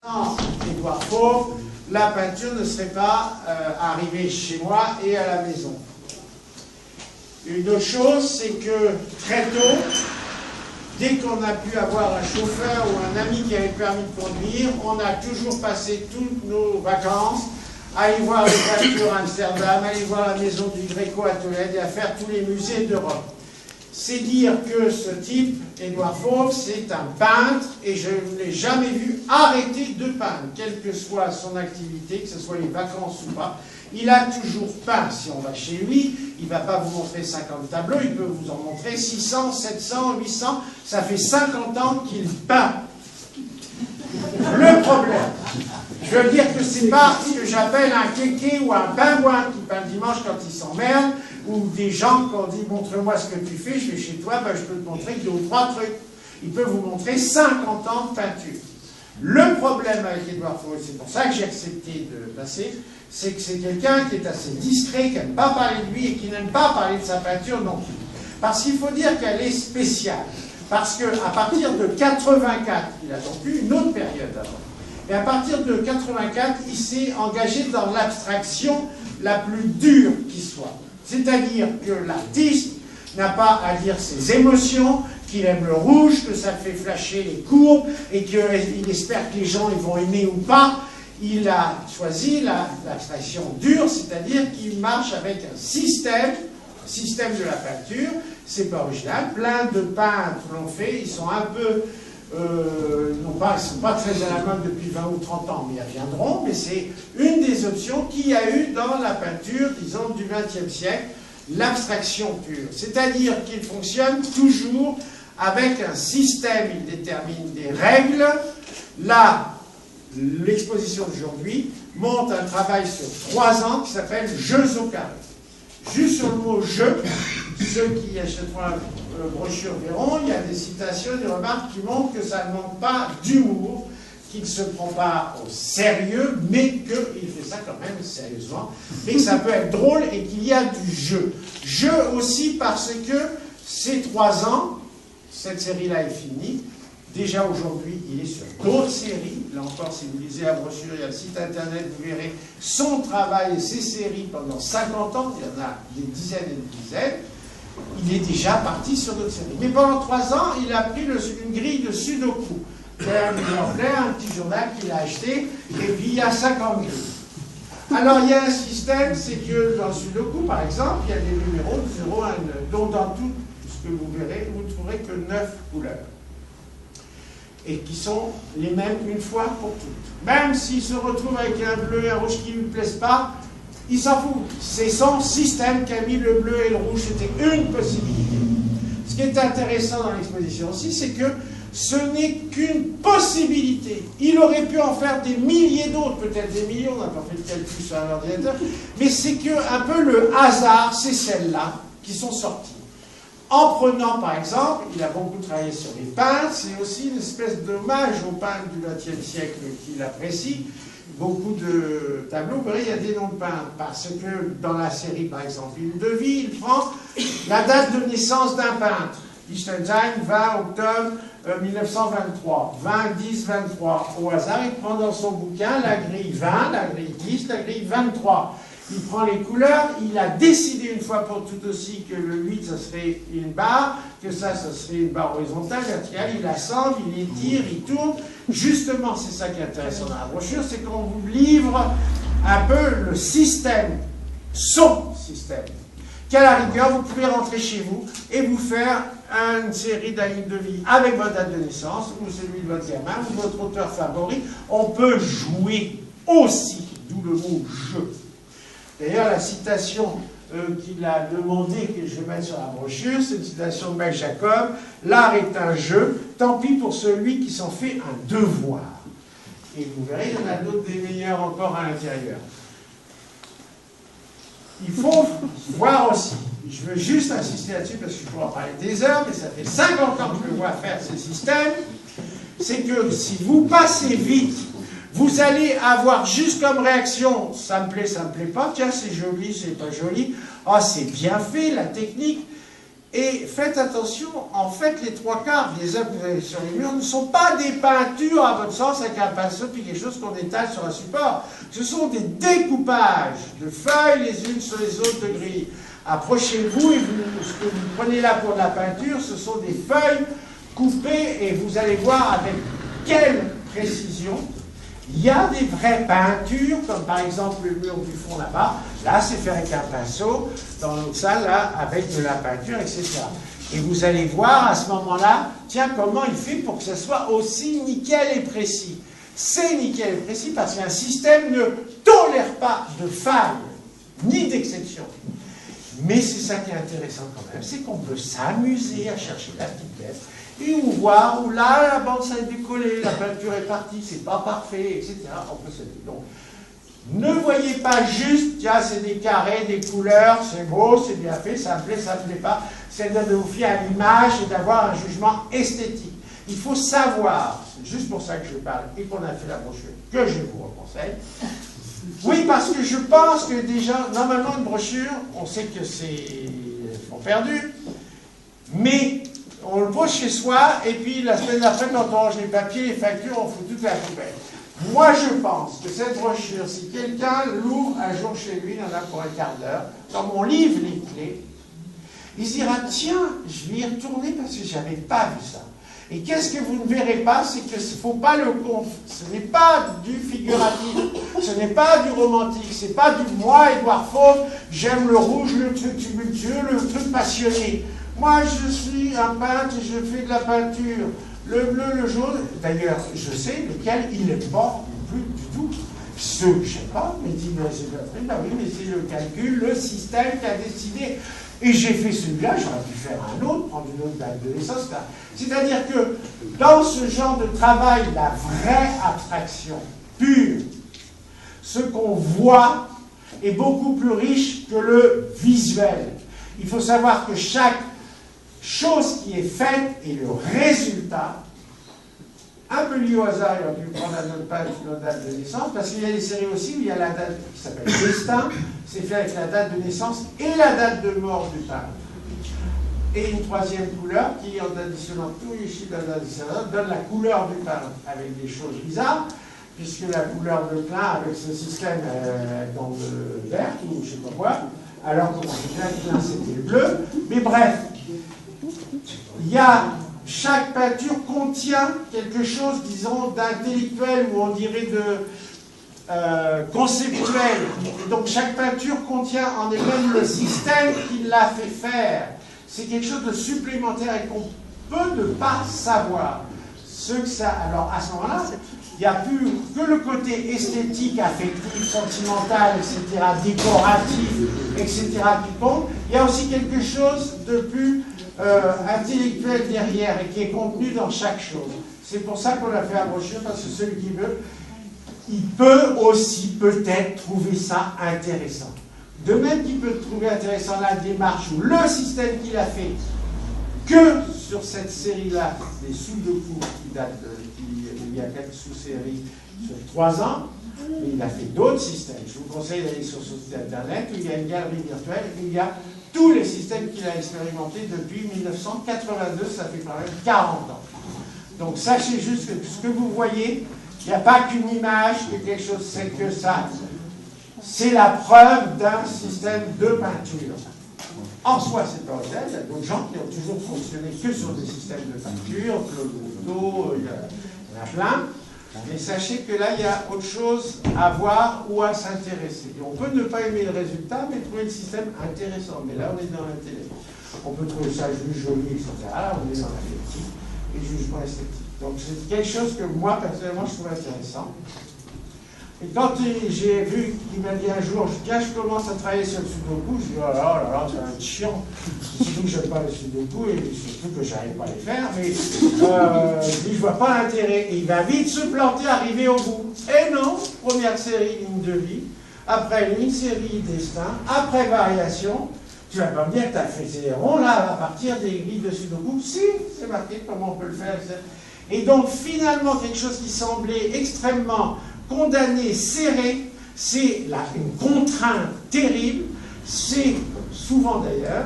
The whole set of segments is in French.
Sans Édouard Fauve, la peinture ne serait pas arrivée chez moi et à la maison. Une autre chose, c'est que très tôt, dès qu'on a pu avoir un chauffeur ou un ami qui avait le permis de conduire, on a toujours passé toutes nos vacances à aller voir les peintures à Amsterdam, à aller voir la maison du Gréco à Tolède et à faire tous les musées d'Europe. C'est dire que ce type, Édouard Fauve, c'est un peintre et je ne l'ai jamais vu arrêter de peindre, quelle que soit son activité, que ce soit les vacances ou pas. Il a toujours peint. Si on va chez lui, il ne va pas vous montrer 50 tableaux, il peut vous en montrer 600, 700, 800. Ça fait 50 ans qu'il peint. Le problème, je veux dire que c'est pas ce que j'appelle un kéké ou un pingouin qui peint le dimanche quand il s'emmerde, ou des gens qui ont dit montre-moi ce que tu fais, je vais chez toi, ben, je peux te montrer 2 ou 3 trucs. Il peut vous montrer 50 ans de peinture. Le problème avec Édouard Fauve, c'est pour ça que j'ai accepté de passer, c'est que c'est quelqu'un qui est assez discret, qui n'aime pas parler de lui et qui n'aime pas parler de sa peinture non plus. Parce qu'il faut dire qu'elle est spéciale. Parce qu'à partir de 84, il a donc eu une autre période avant, et à partir de 84, il s'est engagé dans l'abstraction la plus dure qui soit. C'est-à-dire que l'artiste n'a pas à dire ses émotions, qu'il aime le rouge, que ça fait flasher les courbes, et qu'il espère que les gens ils vont aimer ou pas. Il a choisi l'abstraction dure, c'est-à-dire qu'il marche avec un système de la peinture. C'est pas original, plein de peintres l'ont fait, ils sont un peu... ils ne sont pas très à la mode depuis 20 ou 30 ans, mais ils reviendront, mais c'est une des options qu'il y a eu dans la peinture, disons, du XXe siècle, l'abstraction pure. C'est-à-dire qu'il fonctionne toujours avec un système, il détermine des règles. Là, l'exposition d'aujourd'hui montre un travail sur 3 ans qui s'appelle « Jeux au carré ». Juste sur le mot « jeu », ceux qui achèteront la brochure verront, il y a des citations, des remarques qui montrent que ça ne manque pas d'humour, qu'il ne se prend pas au sérieux, mais qu'il fait ça quand même sérieusement, mais que ça peut être drôle et qu'il y a du jeu. Jeu aussi parce que ces 3 ans, cette série-là est finie. Déjà aujourd'hui, il est sur d'autres séries. Là encore, si vous lisez la brochure, il y a le site internet, vous verrez son travail et ses séries pendant 50 ans. Il y en a des dizaines et des dizaines. Il est déjà parti sur d'autres séries. Mais pendant 3 ans, il a pris une grille de Sudoku. C'est un petit journal qu'il a acheté, et puis il y a 50 grilles. Alors il y a un système, c'est que dans Sudoku, par exemple, il y a des numéros de 0 à 9, dont dans tout ce que vous verrez, vous ne trouverez que 9 couleurs. Et qui sont les mêmes une fois pour toutes. Même s'il se retrouve avec un bleu et un rouge qui ne lui plaisent pas, il s'en fout. C'est son système qui a mis le bleu et le rouge, c'était une possibilité. Ce qui est intéressant dans l'exposition aussi, c'est que ce n'est qu'une possibilité. Il aurait pu en faire des milliers d'autres, peut-être des millions, on n'a pas fait le calcul sur un ordinateur, mais c'est qu'un peu le hasard, c'est celles-là qui sont sorties. En prenant, par exemple, il a beaucoup travaillé sur les peintres, c'est aussi une espèce d'hommage aux peintres du XXe siècle qu'il apprécie. Beaucoup de tableaux, vous verrez, il y a des noms de peintres, parce que dans la série, par exemple, Une de vie, il prend la date de naissance d'un peintre. Lichtenstein, 20 octobre 1923, 20-10-23. Au hasard, il prend dans son bouquin la grille 20, la grille 10, la grille 23. Il prend les couleurs, il a décidé une fois pour toutes aussi que le 8, ça serait une barre, que ça serait une barre horizontale, verticale, il assemble, il étire, il tourne. Justement, c'est ça qui est intéressant dans la brochure, c'est qu'on vous livre un peu le système, son système, qu'à la rigueur, vous pouvez rentrer chez vous et vous faire une série d'années de vie avec votre date de naissance, ou celui de votre gamin, ou votre auteur favori. On peut jouer aussi, d'où le mot « jeu ». D'ailleurs, la citation qu'il a demandé, que je vais mettre sur la brochure, c'est une citation de Mac Jacob. « L'art est un jeu, tant pis pour celui qui s'en fait un devoir. » Et vous verrez, il y en a d'autres des meilleurs encore à l'intérieur. Il faut voir aussi, je veux juste insister là-dessus parce que je pourrais en parler des heures, mais ça fait 50 ans que je vois faire ce système, c'est que si vous passez vite, vous allez avoir juste comme réaction, ça me plaît pas, tiens c'est joli, c'est pas joli, ah c'est bien fait, la technique. Et faites attention, en fait, les trois quarts, les œuvres que vous avez sur les murs, ne sont pas des peintures, à votre sens, avec un pinceau, puis quelque chose qu'on étale sur un support. Ce sont des découpages de feuilles les unes sur les autres de gris. Approchez-vous et ce que vous prenez là pour de la peinture, ce sont des feuilles coupées et vous allez voir avec quelle précision. Il y a des vraies peintures, comme par exemple le mur du fond là-bas. Là, c'est fait avec un pinceau. Dans l'autre salle, là, avec de la peinture, etc. Et vous allez voir à ce moment-là, tiens, comment il fait pour que ça soit aussi nickel et précis. C'est nickel et précis parce qu'un système ne tolère pas de faille, ni d'exception. Mais c'est ça qui est intéressant quand même, c'est qu'on peut s'amuser à chercher la petite et on voit où là, la bande s'est décollée, la peinture est partie, c'est pas parfait, etc. On peut se dire. Donc, ne voyez pas juste, tiens, c'est des carrés, des couleurs, c'est beau, c'est bien fait, ça me plaît pas. C'est de vous fier à l'image et d'avoir un jugement esthétique. Il faut savoir, c'est juste pour ça que je parle et qu'on a fait la brochure, que je vous conseille. Oui, parce que je pense que déjà, normalement, une brochure, on sait que c'est perdu, mais on le pose chez soi, et puis la semaine d'après, quand on range les papiers, les factures, on fout toute la poubelle. Moi, je pense que cette brochure, si quelqu'un l'ouvre un jour chez lui, il en a pour un quart d'heure, dans mon livre, les clés, il se dira, tiens, je vais y retourner parce que je n'avais pas vu ça. Et qu'est-ce que vous ne verrez pas, c'est qu'il ne faut pas le confondre. Ce n'est pas du figuratif, ce n'est pas du romantique, c'est pas du moi, Édouard Faure, j'aime le rouge, le truc tumultueux, le truc passionné. Moi, je suis un peintre et je fais de la peinture. Le bleu, le jaune, d'ailleurs, je sais lequel il n'est pas plus du tout. Ceux que je ne sais pas, mais dit, c'est pas vrai, bah oui, mais c'est le calcul, le système qui a décidé. Et j'ai fait celui-là, j'aurais pu faire un autre, prendre une autre date de naissance. C'est-à-dire que dans ce genre de travail, la vraie abstraction pure, ce qu'on voit est beaucoup plus riche que le visuel. Il faut savoir que chaque chose qui est faite est le résultat, un peu lié au hasard, il aurait pu prendre la note page, notre date de naissance, parce qu'il y a des séries aussi où il y a la date qui s'appelle Destin, c'est fait avec la date de naissance et la date de mort du peintre. Et une troisième couleur qui, en additionnant tous les chiffres de la date de naissance, donne la couleur du peintre, avec des choses bizarres, puisque la couleur de plein, avec ce système dans le vert, ou je ne sais pas quoi, alors qu'on sait bien que plein c'était le bleu, mais bref, il y a... Chaque peinture contient quelque chose, disons, d'intellectuel, ou on dirait de conceptuel. Et donc chaque peinture contient en elle-même le système qui l'a fait faire. C'est quelque chose de supplémentaire et qu'on peut ne pas savoir. Ce que ça, alors à ce moment-là, il n'y a plus que le côté esthétique, affectif, sentimental, etc., décoratif, etc., qui compte. Il y a aussi quelque chose de plus intellectuel derrière et qui est contenu dans chaque chose. C'est pour ça qu'on a fait la brochure, parce que celui qui veut, il peut aussi peut-être trouver ça intéressant. De même qu'il peut trouver intéressant la démarche ou le système qu'il a fait, que sur cette série-là, des sous-de-cours qui datent il y a 4 sous-séries sur 3 ans, mais il a fait d'autres systèmes. Je vous conseille d'aller sur son site internet où il y a une galerie virtuelle et il y a tous les systèmes qu'il a expérimentés depuis 1982, ça fait quand même 40 ans. Donc sachez juste que ce que vous voyez, il n'y a pas qu'une image, que quelque chose, c'est que ça. C'est la preuve d'un système de peinture. En soi, c'est pas vrai, il y a d'autres gens qui ont toujours fonctionné que sur des systèmes de peinture, Claude Couteau, il y en a plein. Mais sachez que là, il y a autre chose à voir ou à s'intéresser. On peut ne pas aimer le résultat, mais trouver le système intéressant. Mais là, on est dans l'intellect. On peut trouver ça juste joli, etc. Là, on est dans l'affectif et le jugement esthétique. Donc, c'est quelque chose que moi, personnellement, je trouve intéressant. Et quand j'ai vu qu'il m'a dit un jour, tiens, je commence à travailler sur le sudoku, je dis, oh là là, c'est un chiant. Surtout que je n'aime pas le sudoku et surtout que je n'arrive pas à les faire, mais je dis, je vois pas l'intérêt. Et il va vite se planter, arriver au bout. Et non, première série, ligne de vie, après une série destin, après variation. Tu vas pas me dire que tu as fait ces ronds là à partir des grilles de sudoku. Si, c'est marqué comment on peut le faire. Et donc finalement, quelque chose qui semblait extrêmement condamné, serré, c'est une contrainte terrible, c'est souvent d'ailleurs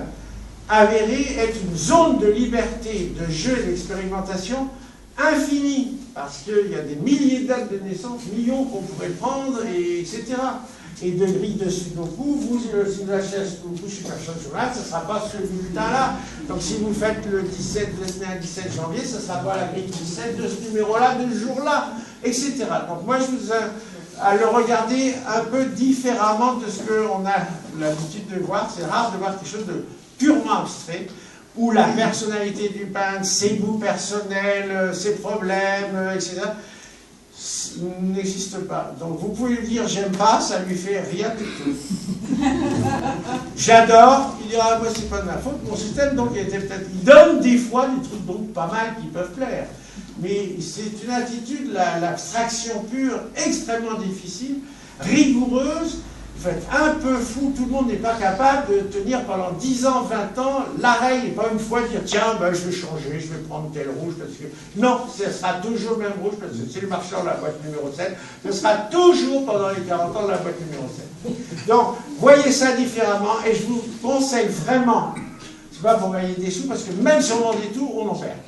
avéré être une zone de liberté, de jeu et d'expérimentation infinie, parce qu'il y a des milliers de dates de naissance, millions qu'on pourrait prendre, etc. Et de grilles de Sudoku, vous, si la chaise Sudoku Super Journal, ce ne sera pas ce bulletin-là. Donc si vous faites le 17, vous êtes né un 17 janvier, ce ne sera pas la grille 17 de ce numéro-là, de ce jour-là, etc. Donc moi, je vous invite à le regarder un peu différemment de ce qu'on a l'habitude de voir. C'est rare de voir quelque chose de purement abstrait, où la personnalité du peintre, ses goûts personnels, ses problèmes, etc., n'existe pas. Donc vous pouvez lui dire j'aime pas, ça lui fait rien du tout. J'adore, il dira moi c'est pas de ma faute, mon système donc il donne des fois des trucs donc pas mal qui peuvent plaire. Mais c'est une attitude, l'abstraction pure, extrêmement difficile, rigoureuse. Vous faites un peu fou, tout le monde n'est pas capable de tenir pendant 10 ans, 20 ans l'arrêt, et pas une fois dire tiens, ben, je vais changer, je vais prendre tel rouge, parce que non, ce sera toujours le même rouge, parce que c'est le marchand de la boîte numéro 7, ce sera toujours pendant les 40 ans de la boîte numéro 7. Donc, voyez ça différemment, et je vous conseille vraiment, c'est pas pour gagner des sous, parce que même si on vend des tout, on en perd.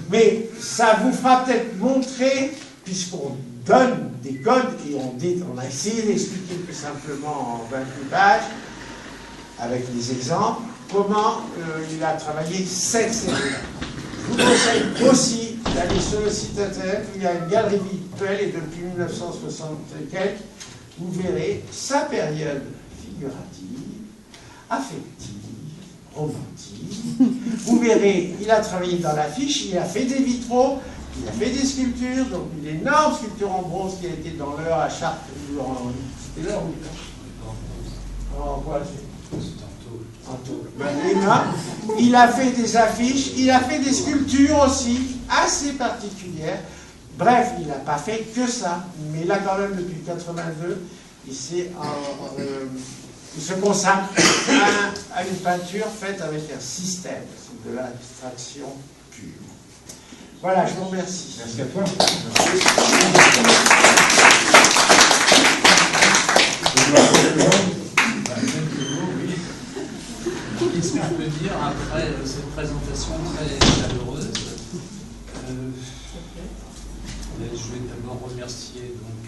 Mais ça vous fera peut-être montrer, puisqu'on donne des codes, et on a essayé d'expliquer plus simplement en 28 pages, avec des exemples, comment il a travaillé cette série-là. Je vous conseille aussi d'aller sur le site internet où il y a une galerie virtuelle, et depuis 1960 et quelques, vous verrez sa période figurative, affective, romantique. Vous verrez, il a travaillé dans l'affiche, il a fait des vitraux, il a fait des sculptures, donc une énorme sculpture en bronze qui a été dans l'heure à Chartres. C'était l'heure ou en quoi en tôle. Il a fait des affiches, il a fait des sculptures aussi, assez particulières. Bref, il n'a pas fait que ça, mais là quand même depuis 82, il se consacre à une peinture faite avec un système, c'est de l'abstraction pure. Voilà, je vous remercie. Merci à toi. Qu'est-ce que je peux dire après cette présentation très chaleureuse? Je vais d'abord remercier donc,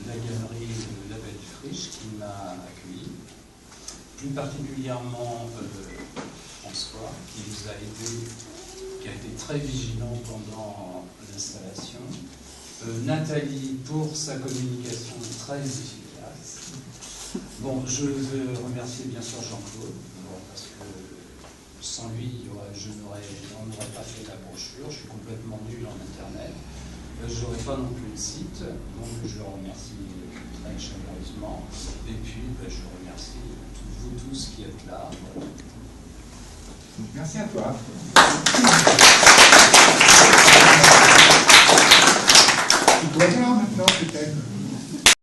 la galerie La Belle Friche qui m'a accueilli, plus particulièrement François qui nous a aidés, qui a été très vigilant pendant l'installation, Nathalie pour sa communication très efficace. Bon, je veux remercier bien sûr Jean-Claude, parce que sans lui, on n'aurait pas fait la brochure. Je suis complètement nul en Internet. Je n'aurais pas non plus le site, donc je le remercie très chaleureusement. Et puis, je remercie vous tous qui êtes là. Merci à toi.